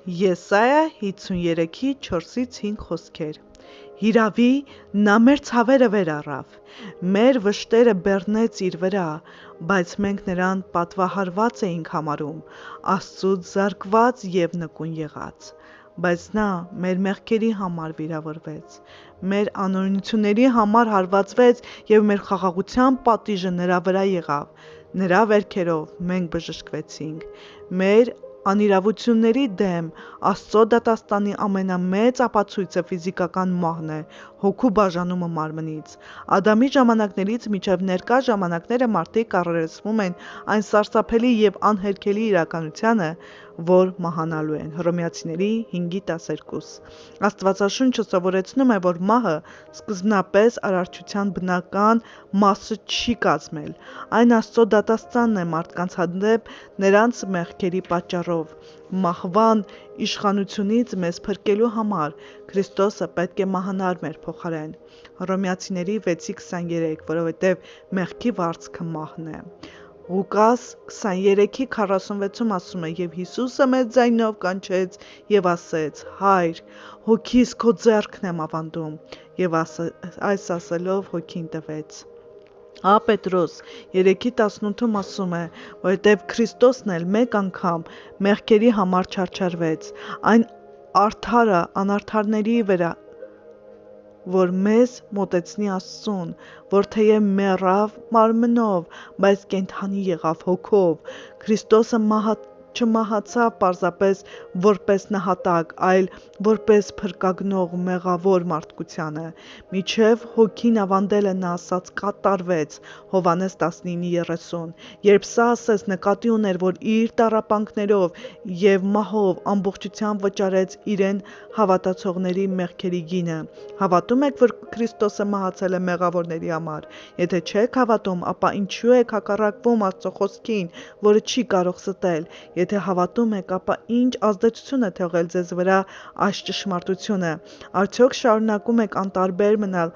Եսայա 53:4-5 խոսքեր։ Հիրավի, նա մեր ցավերը վեր առավ, մեր վշտերը բեռնեց իր վրա, բայց մենք նրան պատվահարված էինք համարում, Աստծուց զարկված և նկուն եղած։ Բայց նա մեր մեղքերի համար վիրավորվեց, մեր անօրենությունների համար հարվածվեց և մեր խաղաղության պատիժը նրա վրա եղավ, նրա վերքերով մենք բժշկվեցինք։ Մեր անիրավությունների դեմ Աստծո դատաստանի ամենամեծ ապացույցը ֆիզիկական մահն է, հոգու բաժանումը մարմնից։ Ադամի ժամանակներից մինչև ներկա ժամանակները մարդիկ առերեսվում են այն սարսափելի և անհերքելի իրականությանը, որ մահանալու են։ Հռոմեացիների 5:12 Աստվածաշունչը սովորեցնում է, որ մահը սկզբնապես արարչության բնական մասը չի կազմել։ Այն Աստծո դատաստանն է մարդկանց հանդեպ նրանց մեղքերի պատճառով։ Մահվան իշխանությունից մեզ փրկելու համար Քրիստոսը պետք է մահանար մեր փոխարեն։ Հռոմեացիների 6:23 Որովհետև մեղքի վարձքը մահն է։ Ղուկաս 23:46 ասում է. «Եվ Հիսուսը մեծ ձայնով կանչեց և ասեց. Հա՛յր, հոգիս քո ձեռքն եմ ավանդում, և այս ասելով հոգին տվեց»։ Ա Պետրոս 3:18 ասում է. «Որովհետև Քրիստոսն էլ մեկ անգամ մեղքերի համար չարչարվեց, այն արդարը անարդարների վրա, որ մեզ մոտեցնի Աստծուն, որ թեև մեռավ մարմնով, բայց կենդանի եղավ հոգով։ Քրիստոսը չմահացավ պարզապես որպես նահատակ, այլ որպես փրկագնող մեղավոր մարդկությանը։ Մինչև հոգին ավանդելը նա ասաց կատարվեց» Հովհաննես 19:30։ Երբ սա ասեց, նկատի ուներ, որ իր տառապանքներով և մահով ամբողջությամբ վճարեց իրեն հավատացողների մեղքերի գինը։ Հավատո՞ւմ եք, որ Քրիստոսը մահացել է մեղավորների համար։ Եթե չեք հավատում, ապա ինչու եք հակառակվում Աստծո խոսքին, որը չի կարող ստել։ Եթե հավատում եք, ապա ինչ ազդեցություն է թողել ձեզ վրա այս ճշմարտությունը։ Արդյոք շարունակում եք անտարբեր մնալ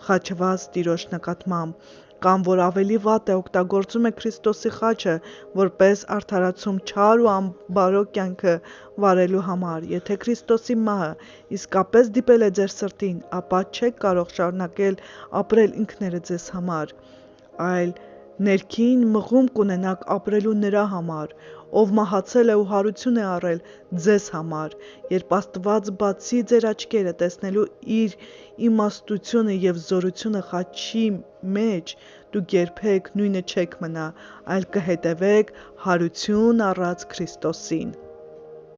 խաչված Տիրոջ նկատմամբ, կամ որ ավելի վատ է, օգտագործում եք Քրիստոսի խաչը որպես արդարացում չար ու անբարո կյանք վարելու համար։ Եթե Քրիստոսի մահը իսկապես դիպել է ձեր սրտին, ապա չեք կարող շարունակել ապրել ինքներդ ձեզ համար, այլ ներքին մղում կունենաք ապրելու նրա համար, ով մահացել է ու հարություն է առել ձեզ համար։ Երբ Աստված բացի ձեր աչքերը տեսնելու իր իմաստությունը և զորությունը խաչի մեջ, դուք երբեք նույնը չեք մնա, այլ կհետևեք հարություն առած Քրիստոսին։